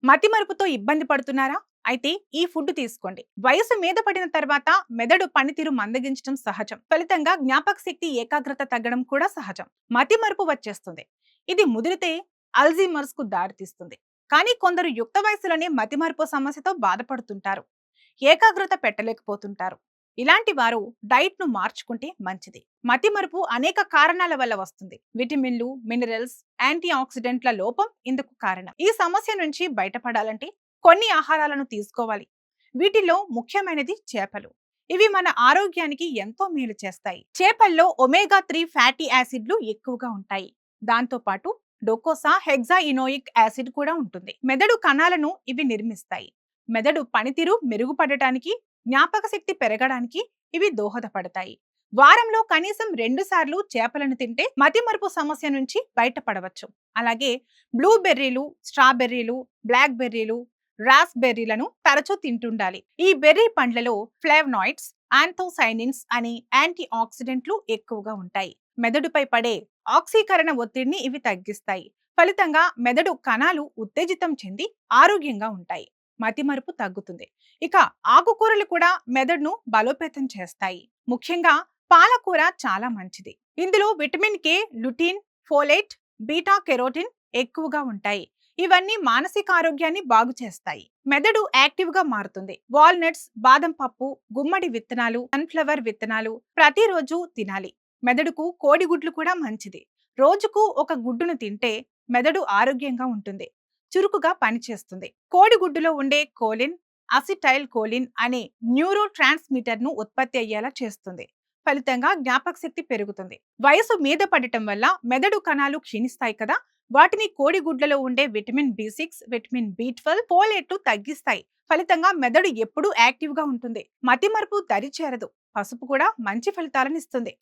మతిమరుపుతో ఇబ్బంది పడుతున్నారా? అయితే ఈ ఫుడ్ తీసుకోండి. వయసు మీద పడిన తర్వాత మెదడు పనితీరు మందగించడం సహజం. ఫలితంగా జ్ఞాపక శక్తి, ఏకాగ్రత తగ్గడం కూడా సహజం. మతిమరుపు వచ్చేస్తుంది. ఇది ముదిరితే అల్జీమర్స్ కు దారితీస్తుంది. కానీ కొందరు యుక్త వయసులోనే మతిమరుపు సమస్యతో బాధపడుతుంటారు. ఏకాగ్రత పెట్టలేకపోతుంటారు. ఇలాంటి వారు డైట్ ను మార్చుకుంటే మంచిది. మతిమరుపు అనేక కారణాల వల్ల వస్తుంది. విటమిన్లు, మినరల్స్, యాంటీ ఆక్సిడెంట్ల లోపం ఇందుకు కారణం. ఈ సమస్య నుంచి బయటపడాలంటే కొన్ని ఆహారాలను తీసుకోవాలి. వీటిలో ముఖ్యమైనది చేపలు. ఇవి మన ఆరోగ్యానికి ఎంతో మేలు చేస్తాయి. చేపల్లో ఒమేగా 3 ఫ్యాటీ యాసిడ్లు ఎక్కువగా ఉంటాయి. దాంతో పాటు డోకోసా హెక్సాఇనోయిక్ యాసిడ్ కూడా ఉంటుంది. మెదడు కణాలను ఇవి నిర్మిస్తాయి. మెదడు పనితీరు మెరుగుపడటానికి, జ్ఞాపక శక్తి పెరగడానికి ఇవి దోహదపడతాయి. వారంలో కనీసం 2 సార్లు చేపలను తింటే మతిమరుపు సమస్య నుంచి బయటపడవచ్చు. అలాగే బ్లూబెర్రీలు, స్ట్రాబెర్రీలు, బ్లాక్ బెర్రీలు, రాస్బెర్రీలను తరచూ తింటుండాలి. ఈ బెర్రీ పండ్లలో ఫ్లేవనాయిడ్స్, యాంథోసైనిన్స్ అని యాంటీ ఆక్సిడెంట్లు ఎక్కువగా ఉంటాయి. మెదడుపై పడే ఆక్సీకరణ ఒత్తిడిని ఇవి తగ్గిస్తాయి. ఫలితంగా మెదడు కణాలు ఉత్తేజితం చెంది ఆరోగ్యంగా ఉంటాయి. మతిమరుపు తగ్గుతుంది. ఇక ఆకుకూరలు కూడా మెదడును బలోపేతం చేస్తాయి. ముఖ్యంగా పాలకూర చాలా మంచిది. ఇందులో vitamin K, lutein, folate, beta carotene ఎక్కువగా ఉంటాయి. ఇవన్నీ మానసిక ఆరోగ్యాన్ని బాగు చేస్తాయి. మెదడు యాక్టివ్ గా మారుతుంది. వాల్నట్స్, బాదం పప్పు, గుమ్మడి విత్తనాలు, సన్ఫ్లవర్ విత్తనాలు ప్రతిరోజు తినాలి. మెదడుకు కోడిగుడ్లు కూడా మంచిది. రోజుకు ఒక గుడ్డును తింటే మెదడు ఆరోగ్యంగా ఉంటుంది, చురుకుగా పనిచేస్తుంది. కోడిగుడ్డులో ఉండే కోలిన్, అసిటైల్ కోలిన్ అనే న్యూరో ట్రాన్స్మిటర్ ను ఉత్పత్తి అయ్యేలా చేస్తుంది. ఫలితంగా జ్ఞాపక శక్తి పెరుగుతుంది. వయసు మీద పడటం వల్ల మెదడు కణాలు క్షీణిస్తాయి కదా, వాటిని కోడిగుడ్లలో ఉండే విటమిన్ B6, విటమిన్ B12, ఫోలేట్లు తగ్గిస్తాయి. ఫలితంగా మెదడు ఎప్పుడూ యాక్టివ్ గా ఉంటుంది. మతిమరుపు దరి చేరదు. పసుపు కూడా మంచి ఫలితాలను ఇస్తుంది.